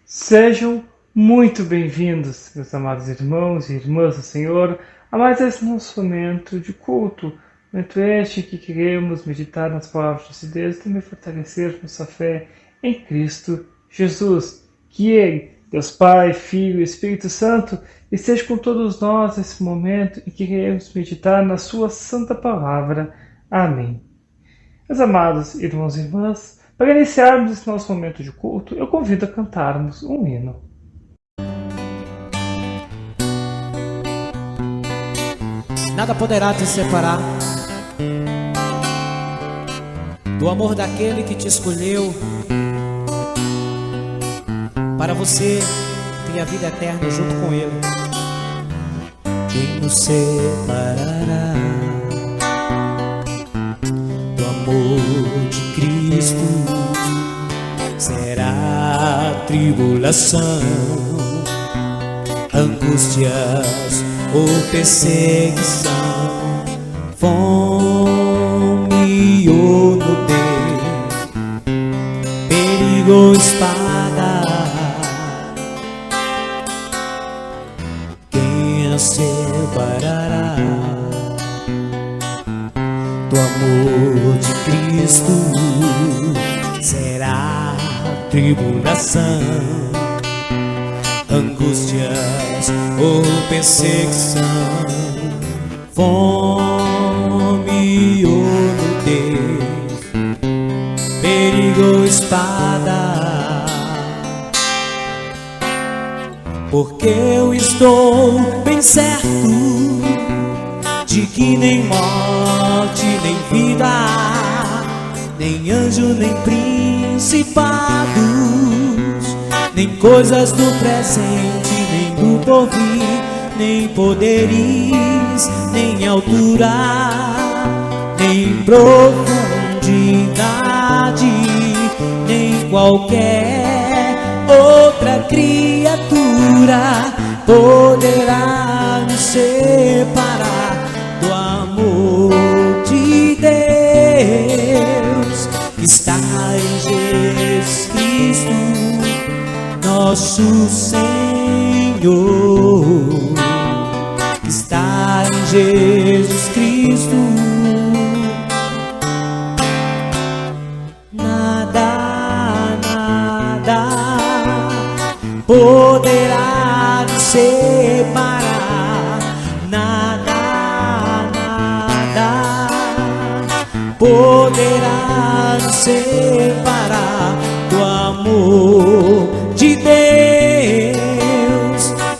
Sejam muito bem-vindos, meus amados irmãos e irmãs do Senhor, a mais esse nosso momento de culto, momento este que queremos meditar nas palavras de Deus e também fortalecer nossa fé em Cristo Jesus. Que Ele, Deus Pai, Filho e Espírito Santo, esteja com todos nós nesse momento e que queremos meditar na Sua Santa Palavra. Amém. Meus amados irmãos e irmãs, para iniciarmos esse nosso momento de culto, eu convido a cantarmos um hino. Nada poderá te separar do amor daquele que te escolheu para você ter a vida eterna junto com Ele. Quem nos separará do amor de Cristo? Será tribulação, angústias ou perseguição, fome ou nudez, perigo ou espada. Quem nos separará do amor de Cristo? Será tribulação, angústias ou perseguição, fome ou nudez, perigo ou espada. Porque eu estou bem certo de que nem morte, nem vida, nem anjo, nem principados, nem coisas do presente, nem do porvir, nem poderes, nem altura, nem profundidade, nem qualquer outra criatura poderá nos separar do amor de Deus que está em Jesus Cristo, nosso Senhor, que está em Jesus Cristo. Nada, nada poderá nos separar. Nada, nada poderá nos separar do amor de Deus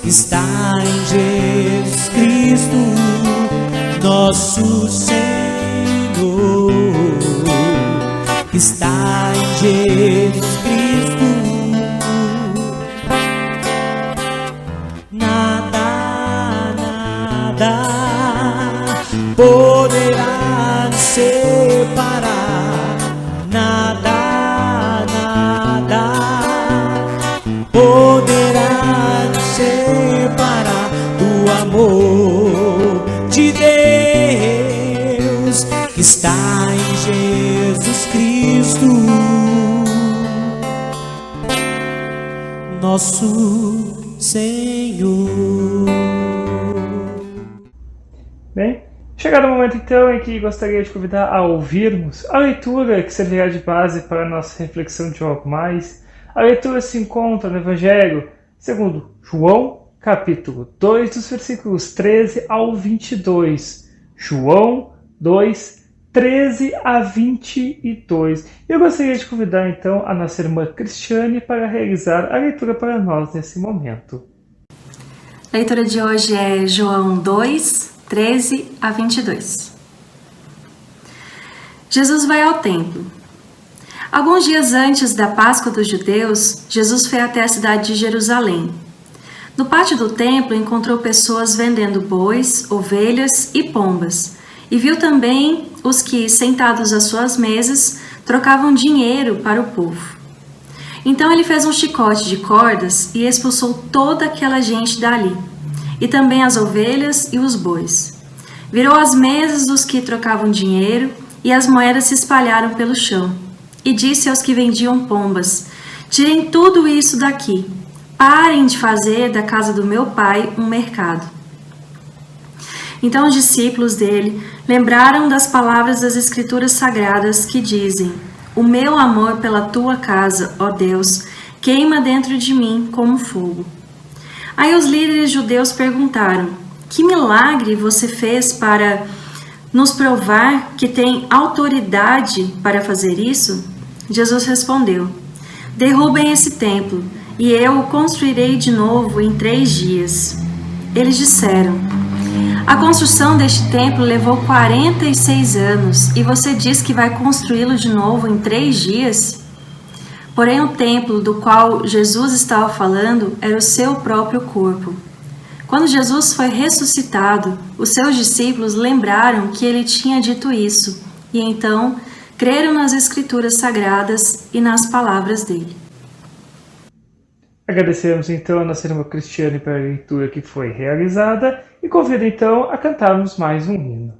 que está em Jesus Cristo, nosso Senhor, que está em Jesus Cristo. Nada, nada poderá nos separar. Nada, nada poderá nos separar do amor de Deus que está em Jesus Cristo, nosso Senhor. Bem, chegado o momento então em que gostaria de convidar a ouvirmos a leitura que servirá de base para a nossa reflexão de algo mais. A leitura se encontra no Evangelho segundo João, capítulo 2, dos versículos 13 ao 22. João 2, 13 a 22. Eu gostaria de convidar então a nossa irmã Cristiane para realizar a leitura para nós nesse momento. A leitura de hoje é João 2, 13 a 22. Jesus vai ao templo. Alguns dias antes da Páscoa dos judeus, Jesus foi até a cidade de Jerusalém. No pátio do templo encontrou pessoas vendendo bois, ovelhas e pombas, e viu também os que, sentados às suas mesas, trocavam dinheiro para o povo. Então ele fez um chicote de cordas e expulsou toda aquela gente dali, e também as ovelhas e os bois. Virou as mesas dos que trocavam dinheiro, e as moedas se espalharam pelo chão. E disse aos que vendiam pombas: Tirem tudo isso daqui. Parem de fazer da casa do meu pai um mercado. Então os discípulos dele lembraram das palavras das Escrituras Sagradas que dizem: o meu amor pela tua casa, ó Deus, queima dentro de mim como fogo. Aí os líderes judeus perguntaram: que milagre você fez para nos provar que tem autoridade para fazer isso? Jesus respondeu: derrubem esse templo e eu o construirei de novo em 3 dias. Eles disseram: a construção deste templo levou 46 anos e você diz que vai construí-lo de novo em 3 dias? Porém, o templo do qual Jesus estava falando era o seu próprio corpo. Quando Jesus foi ressuscitado, os seus discípulos lembraram que ele tinha dito isso e então creram nas Escrituras Sagradas e nas palavras dele. Agradecemos então a nossa irmã Cristiane pela leitura que foi realizada e convido então a cantarmos mais um hino.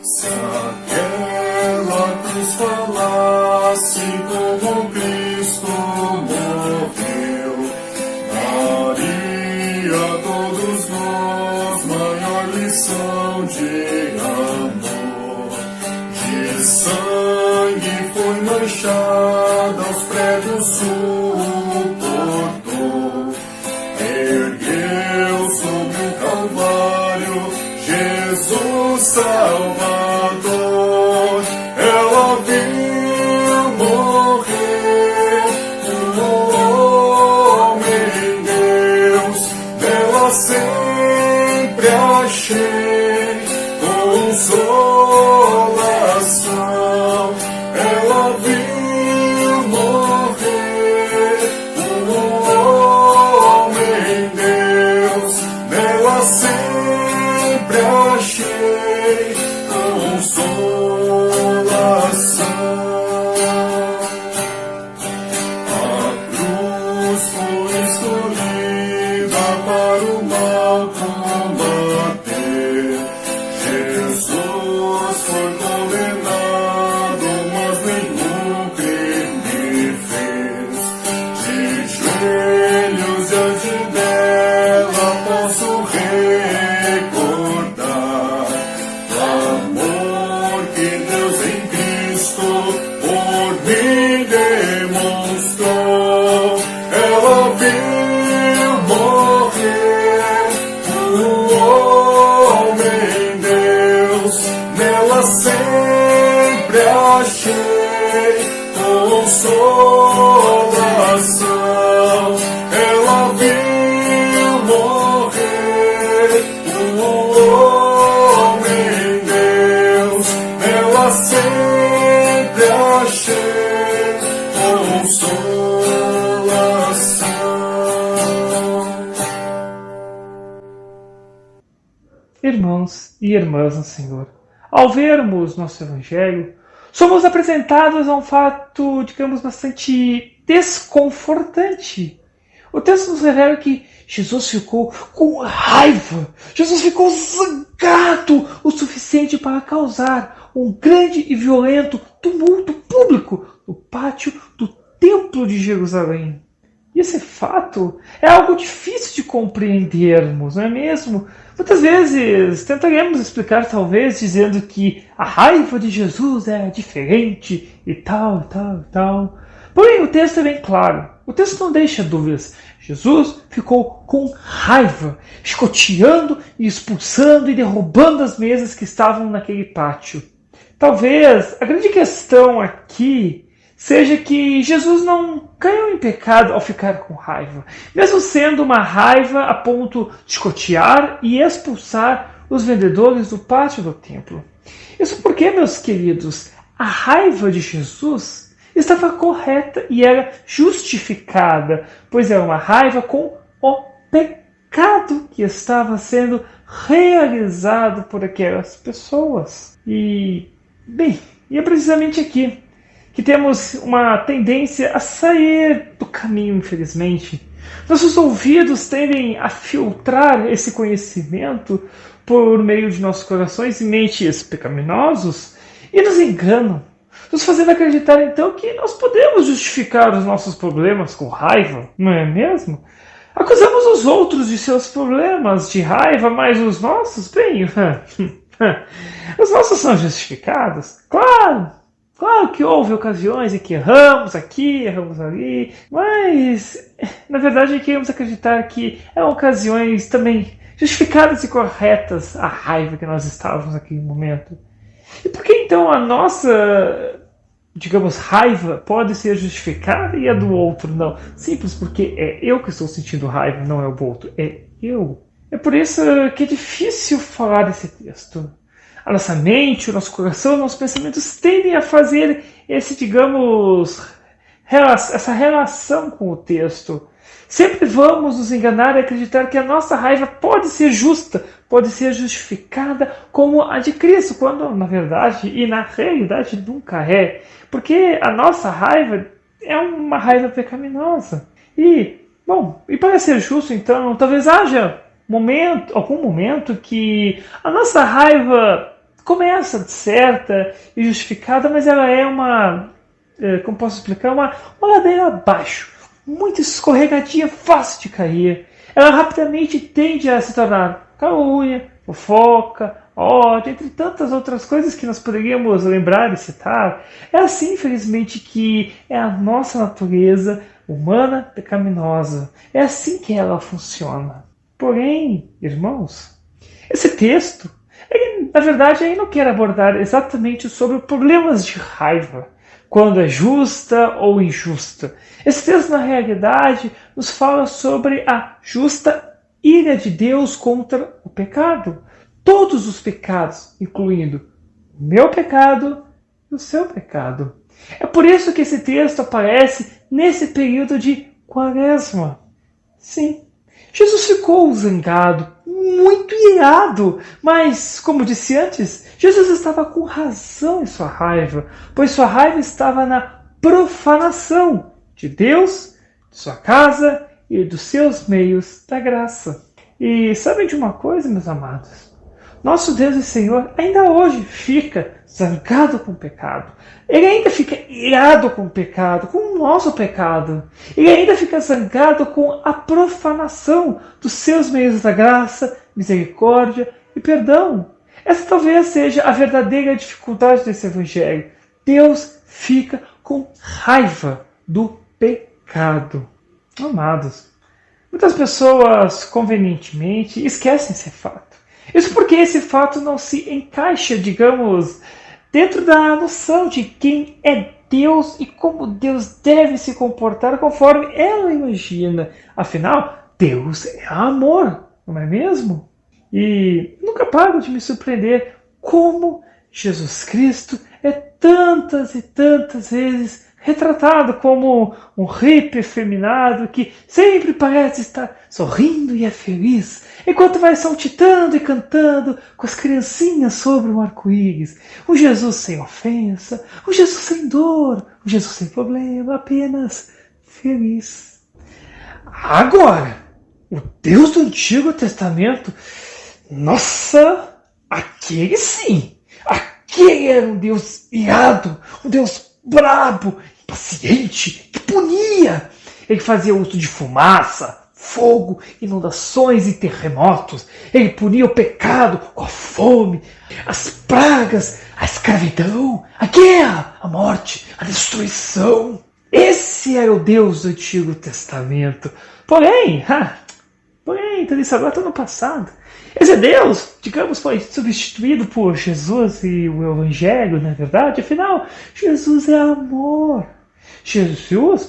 Se aquela cruz falasse como Cristo morreu, daria a todos nós maior lição de amor. De sangue foi manchada, aos pregos suportou, ergueu sobre o Calvário Jesus Salvador. Ela viu morrer um homem Deus, nela sempre achei consolação. Ela viu morrer um homem Deus, nela sempre achei consolação. A cruz foi escolhida para o mal combater. Jesus foi condenado, mas nenhum crime fez. De joelhos diante dela posso recordar o amor que Deus em Cristo por mim demonstrou. Ela viu morrer um homem Deus, nela sempre achei consolação. Ela viu morrer um homem Deus, nela sempre achei consolação. Irmãos e irmãs no Senhor, ao vermos nosso Evangelho, somos apresentados a um fato, digamos, bastante desconfortante. O texto nos revela que Jesus ficou com raiva, Jesus ficou zangado o suficiente para causar um grande e violento tumulto público no pátio do Templo de Jerusalém. E esse fato é algo difícil de compreendermos, não é mesmo? Muitas vezes tentaremos explicar, talvez, dizendo que a raiva de Jesus é diferente e tal, e tal, e tal. Porém, o texto é bem claro. O texto não deixa dúvidas. Jesus ficou com raiva, chicoteando e expulsando e derrubando as mesas que estavam naquele pátio. Talvez a grande questão aqui seja que Jesus não caiu em pecado ao ficar com raiva, mesmo sendo uma raiva a ponto de chicotear e expulsar os vendedores do pátio do templo. Isso porque, meus queridos, a raiva de Jesus estava correta e era justificada, pois era uma raiva com o pecado que estava sendo realizado por aquelas pessoas. E é precisamente aqui que temos uma tendência a sair do caminho, infelizmente. Nossos ouvidos tendem a filtrar esse conhecimento por meio de nossos corações e mentes pecaminosos e nos enganam, nos fazendo acreditar então que nós podemos justificar os nossos problemas com raiva, não é mesmo? Acusamos os outros de seus problemas de raiva, mas os nossos, bem, os nossos são justificados. Claro que houve ocasiões em que erramos aqui, erramos ali, mas na verdade queremos acreditar que eram ocasiões também justificadas e corretas a raiva que nós estávamos naquele momento. E por que então a nossa, digamos, raiva pode ser justificada e a do outro não? Simples porque é eu que estou sentindo raiva, não é o outro, é eu. É por isso que é difícil falar desse texto. A nossa mente, o nosso coração, nossos pensamentos tendem a fazer essa relação com o texto. Sempre vamos nos enganar e acreditar que a nossa raiva pode ser justa, pode ser justificada como a de Cristo, quando na verdade e na realidade nunca é. Porque a nossa raiva é uma raiva pecaminosa. E para ser justo, então, talvez haja algum momento que a nossa raiva começa certa e justificada, mas ela é como posso explicar, uma ladeira abaixo, muito escorregadia, fácil de cair. Ela rapidamente tende a se tornar calúnia, fofoca, ódio, entre tantas outras coisas que nós poderíamos lembrar e citar. É assim, infelizmente, que é a nossa natureza humana pecaminosa. É assim que ela funciona. Porém, irmãos, esse texto, ele, na verdade, ele não quer abordar exatamente sobre problemas de raiva, quando é justa ou injusta. Esse texto, na realidade, nos fala sobre a justa ira de Deus contra o pecado. Todos os pecados, incluindo o meu pecado e o seu pecado. É por isso que esse texto aparece nesse período de Quaresma. Sim, Jesus ficou zangado, muito irado, mas, como disse antes, Jesus estava com razão em sua raiva, pois sua raiva estava na profanação de Deus, de sua casa e dos seus meios da graça. E sabem de uma coisa, meus amados? Nosso Deus e Senhor ainda hoje fica zangado com o pecado. Ele ainda fica irado com o pecado, com o nosso pecado. Ele ainda fica zangado com a profanação dos seus meios da graça, misericórdia e perdão. Essa talvez seja a verdadeira dificuldade desse evangelho. Deus fica com raiva do pecado. Amados, muitas pessoas convenientemente esquecem esse fato. Isso porque esse fato não se encaixa, digamos, dentro da noção de quem é Deus e como Deus deve se comportar conforme ela imagina. Afinal, Deus é amor, não é mesmo? E nunca paro de me surpreender como Jesus Cristo é tantas e tantas vezes retratado como um hippie efeminado que sempre parece estar sorrindo e é feliz, enquanto vai saltitando e cantando com as criancinhas sobre um arco-íris. Um Jesus sem ofensa, um Jesus sem dor, um Jesus sem problema, apenas feliz. Agora, o Deus do Antigo Testamento, nossa, aquele sim, aquele era um Deus irado, um Deus brabo, impaciente, que punia. Ele fazia uso de fumaça, fogo, inundações e terremotos. Ele punia o pecado com a fome, as pragas, a escravidão, a guerra, a morte, a destruição. Esse era o Deus do Antigo Testamento. Porém, tudo isso agora está no passado. Esse Deus, digamos, foi substituído por Jesus e o Evangelho, não é verdade? Afinal, Jesus é amor.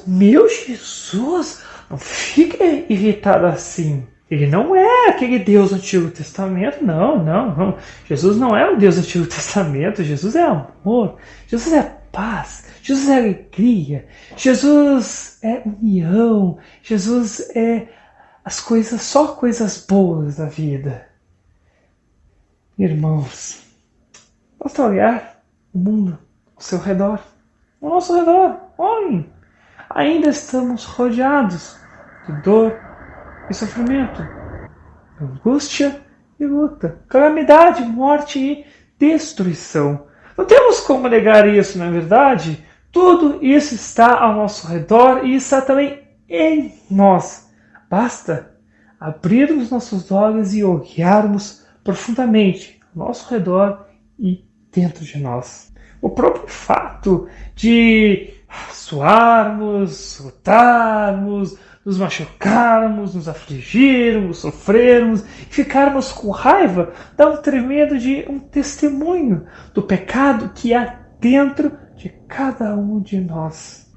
Meu Jesus, não fique irritado assim. Ele não é aquele Deus do Antigo Testamento, não. Jesus não é o Deus do Antigo Testamento, Jesus é amor, Jesus é paz, Jesus é alegria, Jesus é união, Jesus é só coisas boas da vida. Irmãos, basta olhar o mundo ao seu redor. ao nosso redor. Olhem, ainda estamos rodeados de dor e sofrimento, angústia e luta, calamidade, morte e destruição. Não temos como negar isso, não é verdade? Tudo isso está ao nosso redor e está também em nós. Basta abrirmos nossos olhos e olharmos profundamente ao nosso redor e dentro de nós. O próprio fato de suarmos, lutarmos, nos machucarmos, nos afligirmos, sofrermos e ficarmos com raiva dá um tremendo de um testemunho do pecado que há dentro de cada um de nós.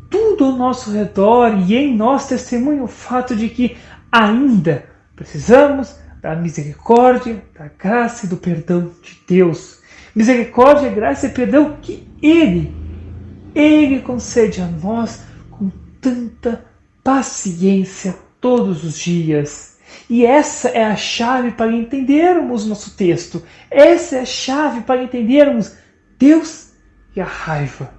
Tudo ao nosso redor e em nós testemunha o fato de que ainda precisamos da misericórdia, da graça e do perdão de Deus. Misericórdia, graça e perdão que Ele concede a nós com tanta paciência todos os dias. E essa é a chave para entendermos nosso texto. Essa é a chave para entendermos Deus e a raiva.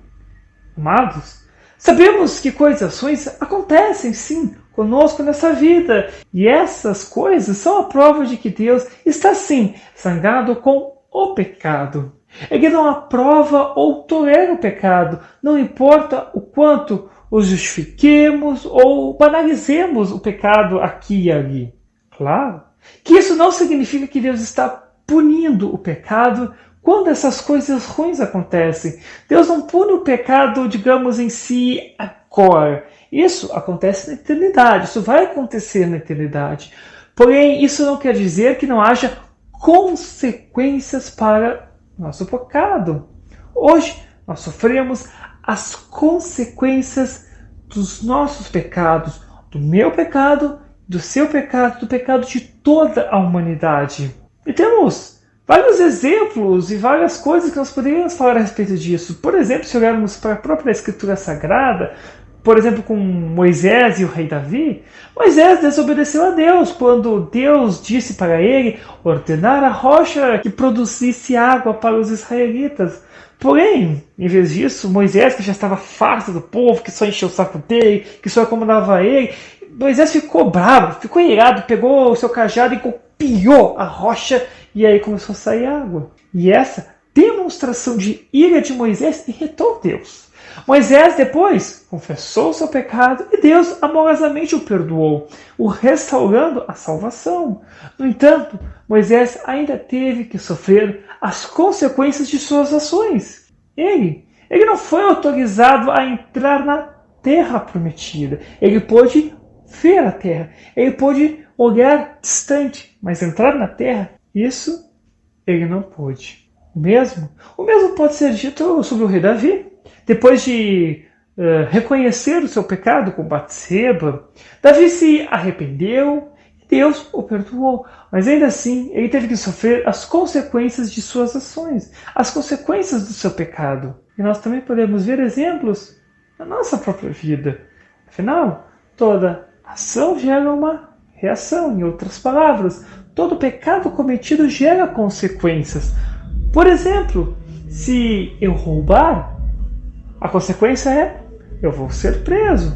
Amados, sabemos que coisas ruins acontecem sim conosco nessa vida. E essas coisas são a prova de que Deus está sim zangado com o pecado. Ele não aprova ou tolera o pecado, não importa o quanto o justifiquemos ou banalizemos o pecado aqui e ali. Claro que isso não significa que Deus está punindo o pecado quando essas coisas ruins acontecem. Deus não pune o pecado, digamos, em si agora. Isso acontece na eternidade, isso vai acontecer na eternidade. Porém, isso não quer dizer que não haja consequências para nosso pecado. Hoje nós sofremos as consequências dos nossos pecados, do meu pecado, do seu pecado, do pecado de toda a humanidade. E temos vários exemplos e várias coisas que nós poderíamos falar a respeito disso. Por exemplo, se olharmos para a própria Escritura Sagrada, por exemplo, com Moisés e o rei Davi, Moisés desobedeceu a Deus quando Deus disse para ele ordenar a rocha que produzisse água para os israelitas. Porém, em vez disso, Moisés, que já estava farto do povo, que só encheu o saco dele, que só incomodava ele, Moisés ficou bravo, ficou irado, pegou o seu cajado e golpeou a rocha e aí começou a sair água. E essa demonstração de ira de Moisés irritou Deus. Moisés depois confessou seu pecado e Deus amorosamente o perdoou, o restaurando a salvação. No entanto, Moisés ainda teve que sofrer as consequências de suas ações. Ele não foi autorizado a entrar na terra prometida. Ele pôde ver a terra, ele pôde olhar distante, mas entrar na terra, isso ele não pôde. O mesmo pode ser dito sobre o rei Davi. Depois de reconhecer o seu pecado com Batseba, Davi se arrependeu e Deus o perdoou. Mas ainda assim, ele teve que sofrer as consequências de suas ações, as consequências do seu pecado. E nós também podemos ver exemplos na nossa própria vida. Afinal, toda ação gera uma reação. Em outras palavras, todo pecado cometido gera consequências. Por exemplo, se eu roubar, a consequência é, eu vou ser preso.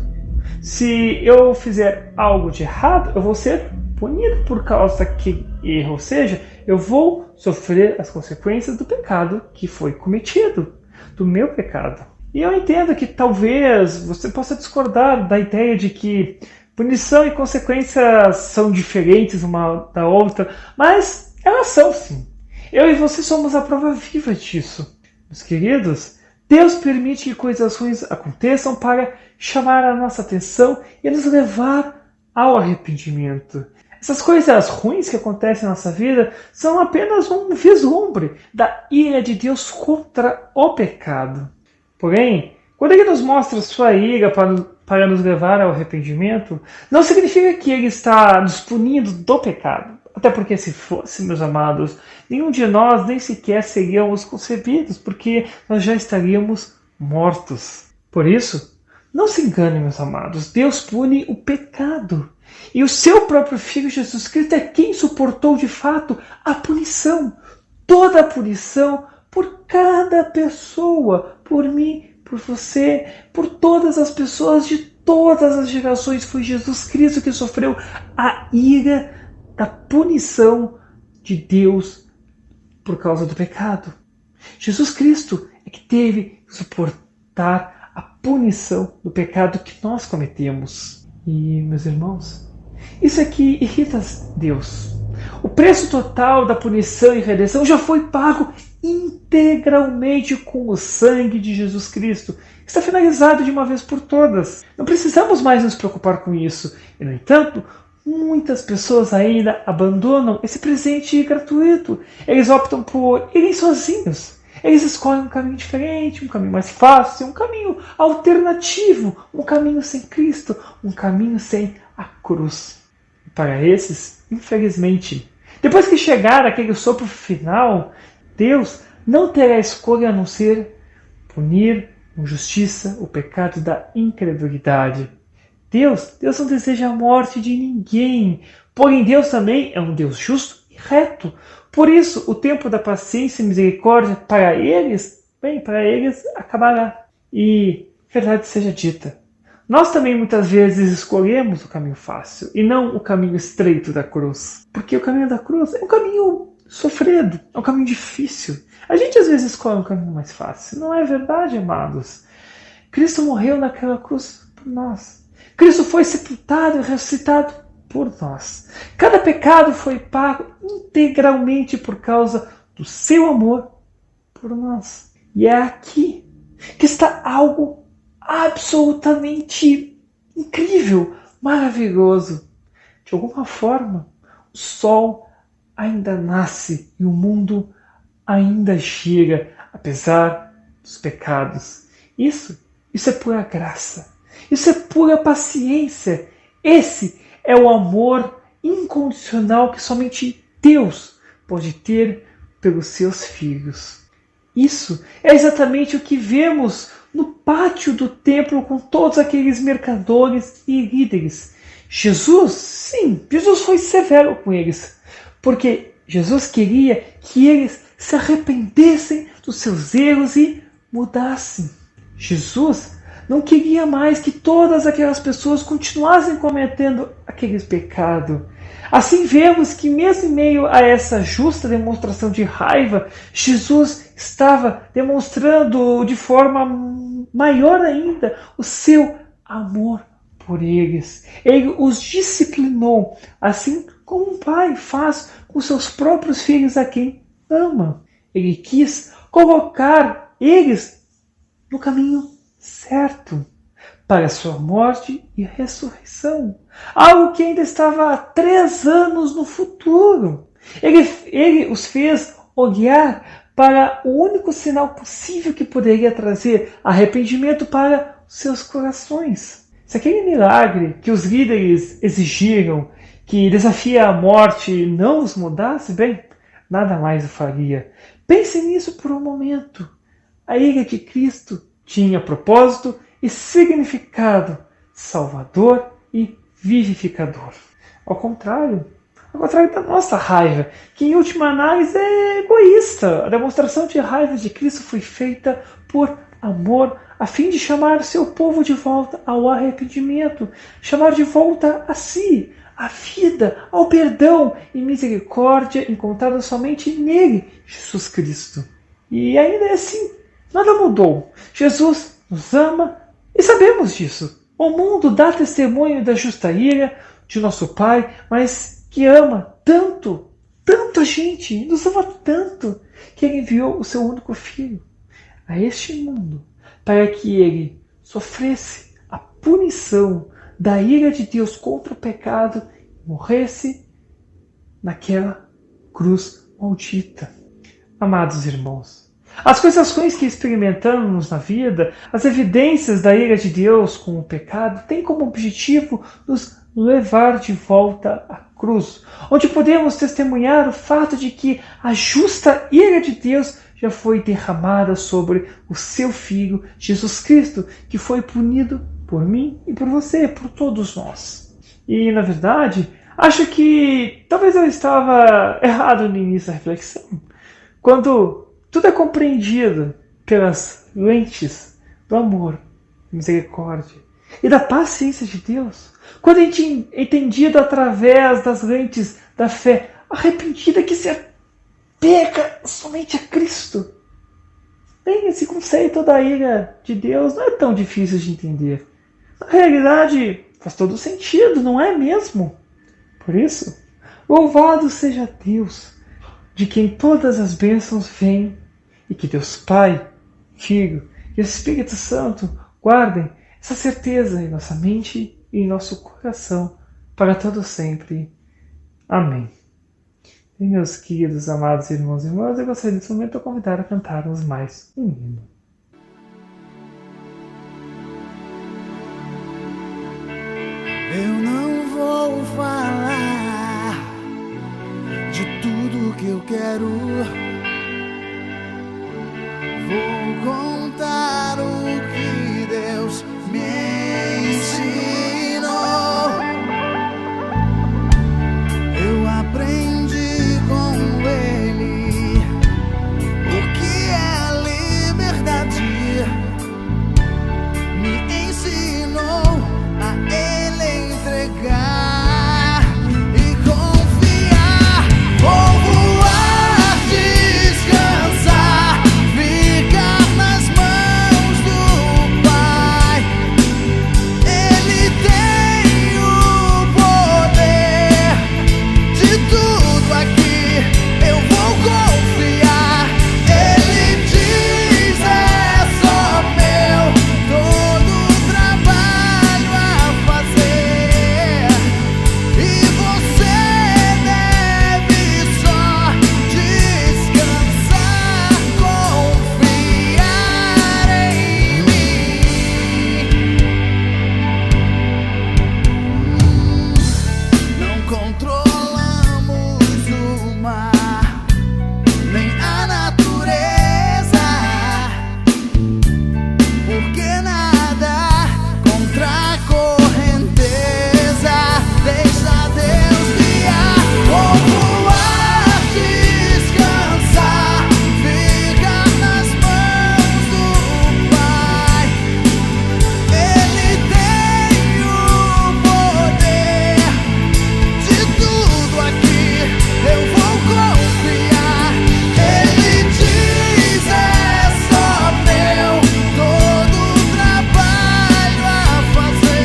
Se eu fizer algo de errado, eu vou ser punido por causa daquele erro. Ou seja, eu vou sofrer as consequências do pecado que foi cometido, do meu pecado. E eu entendo que talvez você possa discordar da ideia de que punição e consequências são diferentes uma da outra, mas elas são sim. Eu e você somos a prova viva disso. Meus queridos, Deus permite que coisas ruins aconteçam para chamar a nossa atenção e nos levar ao arrependimento. Essas coisas ruins que acontecem na nossa vida são apenas um vislumbre da ira de Deus contra o pecado. Porém, quando Ele nos mostra sua ira para nos levar ao arrependimento, não significa que Ele está nos punindo do pecado. Até porque se fosse, meus amados, nenhum de nós nem sequer seríamos concebidos, porque nós já estaríamos mortos. Por isso, não se engane, meus amados, Deus pune o pecado. E o seu próprio Filho Jesus Cristo é quem suportou de fato a punição. Toda a punição por cada pessoa, por mim, por você, por todas as pessoas de todas as gerações. Foi Jesus Cristo que sofreu a ira da punição de Deus por causa do pecado. Jesus Cristo é que teve que suportar a punição do pecado que nós cometemos. E, meus irmãos, isso aqui irrita Deus. O preço total da punição e redenção já foi pago integralmente com o sangue de Jesus Cristo. Está finalizado de uma vez por todas. Não precisamos mais nos preocupar com isso. E, no entanto, muitas pessoas ainda abandonam esse presente gratuito. Eles optam por irem sozinhos. Eles escolhem um caminho diferente, um caminho mais fácil, um caminho alternativo, um caminho sem Cristo, um caminho sem a cruz. E para esses, infelizmente, depois que chegar aquele sopro final, Deus não terá escolha a não ser punir com justiça o pecado da incredulidade. Deus não deseja a morte de ninguém, porém Deus também é um Deus justo e reto. Por isso, o tempo da paciência e misericórdia para eles acabará. E, verdade seja dita, nós também muitas vezes escolhemos o caminho fácil e não o caminho estreito da cruz. Porque o caminho da cruz é um caminho sofrido, é um caminho difícil. A gente às vezes escolhe um caminho mais fácil. Não é verdade, amados? Cristo morreu naquela cruz por nós. Cristo foi sepultado e ressuscitado por nós. Cada pecado foi pago integralmente por causa do seu amor por nós. E é aqui que está algo absolutamente incrível, maravilhoso. De alguma forma, o sol ainda nasce e o mundo ainda gira, apesar dos pecados. Isso é pura graça. Isso é pura paciência. Esse é o amor incondicional que somente Deus pode ter pelos seus filhos. Isso é exatamente o que vemos no pátio do templo com todos aqueles mercadores e líderes. Jesus foi severo com eles, porque Jesus queria que eles se arrependessem dos seus erros e mudassem. Jesus não queria mais que todas aquelas pessoas continuassem cometendo aqueles pecados. Assim vemos que mesmo em meio a essa justa demonstração de raiva, Jesus estava demonstrando de forma maior ainda o seu amor por eles. Ele os disciplinou, assim como um pai faz com seus próprios filhos a quem ama. Ele quis colocar eles no caminho certo para a sua morte e ressurreição. Algo que ainda estava há 3 anos no futuro. Ele os fez olhar para o único sinal possível que poderia trazer arrependimento para os seus corações. Se aquele milagre que os líderes exigiram, que desafia a morte, não os mudasse, bem, nada mais o faria. Pense nisso por um momento. A ira de Cristo tinha propósito e significado salvador e vivificador. Ao contrário da nossa raiva, que em última análise é egoísta. A demonstração de raiva de Cristo foi feita por amor, a fim de chamar seu povo de volta ao arrependimento, chamar de volta a si, à vida, ao perdão e misericórdia encontrada somente nele, Jesus Cristo. E ainda assim, nada mudou. Jesus nos ama e sabemos disso. O mundo dá testemunho da justa ira de nosso Pai, mas que ama tanto a gente, nos ama tanto, que Ele enviou o seu único Filho a este mundo para que Ele sofresse a punição da ira de Deus contra o pecado e morresse naquela cruz maldita. Amados irmãos, as coisas ruins que experimentamos na vida, as evidências da ira de Deus com o pecado, têm como objetivo nos levar de volta à cruz, onde podemos testemunhar o fato de que a justa ira de Deus já foi derramada sobre o seu Filho, Jesus Cristo, que foi punido por mim e por você, por todos nós. E, na verdade, acho que talvez eu estava errado no início da reflexão. Quando tudo é compreendido pelas lentes do amor, da misericórdia e da paciência de Deus, quando a gente entendido através das lentes da fé arrependida que se apega somente a Cristo. Bem, esse conceito da ira de Deus não é tão difícil de entender. Na realidade, faz todo sentido, não é mesmo? Por isso, louvado seja Deus, de quem todas as bênçãos vêm, e que Deus Pai, Filho e Espírito Santo guardem essa certeza em nossa mente e em nosso coração para todo sempre. Amém. E meus queridos, amados irmãos e irmãs, eu gostaria nesse momento de convidar a cantarmos mais um hino. Eu não vou falar de tudo que eu quero. Vou contar o que Deus me ensinou. Eu aprendi com Ele o que é liberdade. Me ensinou a Ele entregar e confiar. Vou voar, descansar, ficar nas mãos do Pai. Ele tem o poder de tudo aqui. Eu vou confiar. Ele diz: é só meu, todo o trabalho a fazer. E você deve só descansar, confiar em mim. Não controlamos o mar, nem a natureza, porque nada contra a correnteza. Deixa Deus guiar. Vou voar, descansar, ficar nas mãos do Pai. Ele tem o poder de tudo aqui. Eu vou confiar. Ele diz: é só meu, todo o trabalho a fazer.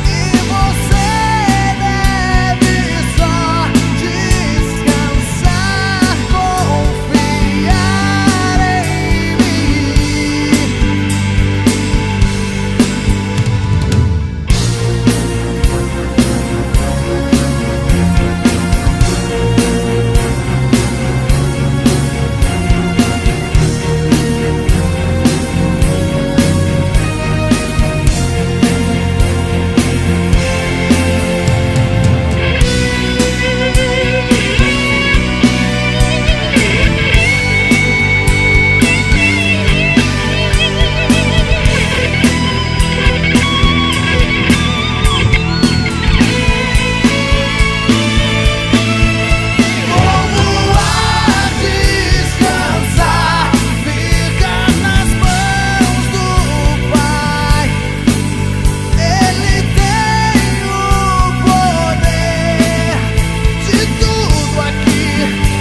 E você deve só descansar, confiar em mim. Vou voar, descansar, ficar nas mãos do Pai. Ele tem o poder de tudo aqui.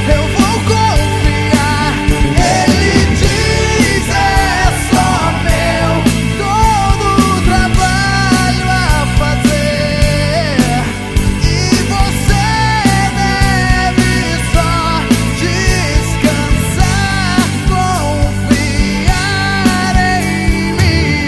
Eu vou confiar. Ele diz: é só meu, todo o trabalho a fazer. E você deve só descansar, confiar em mim.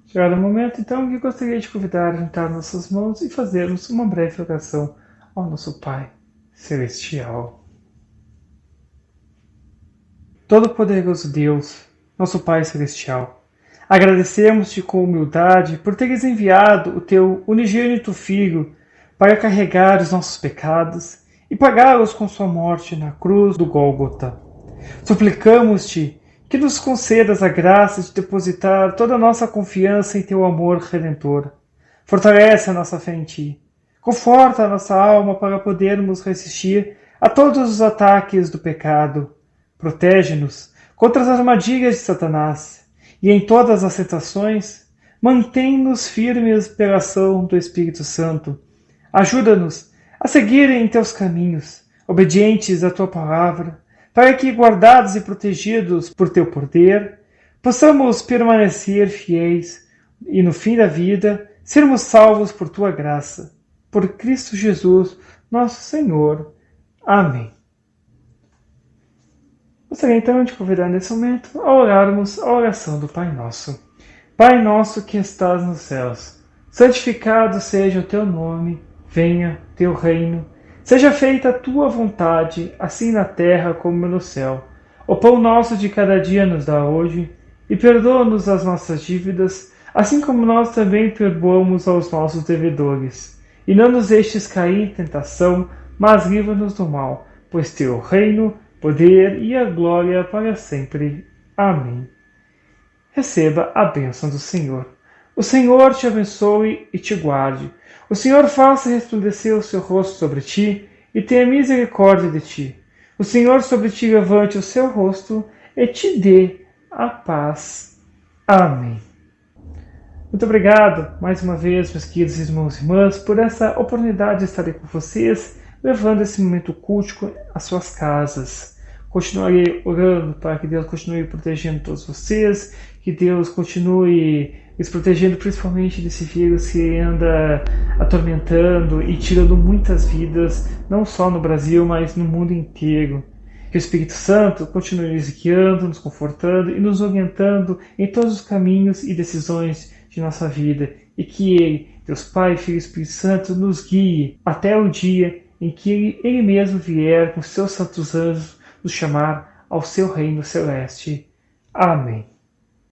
Chegado o momento, então, que gostaria de convidar a juntar nossas mãos e fazermos uma breve oração ao nosso Pai Celestial. Todo-Poderoso Deus, nosso Pai Celestial, agradecemos-te com humildade por teres enviado o teu unigênito Filho para carregar os nossos pecados e pagá-los com sua morte na cruz do Gólgota. Suplicamos-te que nos concedas a graça de depositar toda a nossa confiança em teu amor redentor, Fortalece a nossa fé em Ti. Conforta a nossa alma para podermos resistir a todos os ataques do pecado. Protege-nos contra as armadilhas de Satanás e em todas as tentações, mantém-nos firmes pela ação do Espírito Santo. Ajuda-nos a seguir em Teus caminhos, obedientes à Tua palavra, para que, guardados e protegidos por Teu poder, possamos permanecer fiéis e, no fim da vida, sermos salvos por Tua graça. Por Cristo Jesus, nosso Senhor. Amém. Gostaria então de convidar nesse momento a orarmos a oração do Pai Nosso. Pai nosso que estás nos céus, santificado seja o Teu nome, venha Teu reino, seja feita a Tua vontade, assim na terra como no céu. O pão nosso de cada dia nos dá hoje, e perdoa-nos as nossas dívidas, assim como nós também perdoamos aos nossos devedores. E não nos deixes cair em tentação, mas livra-nos do mal, pois Teu reino, poder e a glória para sempre. Amém. Receba a bênção do Senhor. O Senhor te abençoe e te guarde. O Senhor faça resplandecer o seu rosto sobre ti e tenha misericórdia de ti. O Senhor sobre ti levante o seu rosto e te dê a paz. Amém. Muito obrigado, mais uma vez, meus queridos irmãos e irmãs, por essa oportunidade de estar aqui com vocês, levando esse momento cultico às suas casas. Continuarei orando para que Deus continue protegendo todos vocês, que Deus continue nos protegendo principalmente desse vírus que anda atormentando e tirando muitas vidas, não só no Brasil, mas no mundo inteiro. Que o Espírito Santo continue nos guiando, nos confortando e nos orientando em todos os caminhos e decisões de nossa vida, e que Ele, Deus Pai, Filho e Espírito Santo, nos guie até o dia em que Ele mesmo vier com seus santos anjos nos chamar ao seu reino celeste. Amém.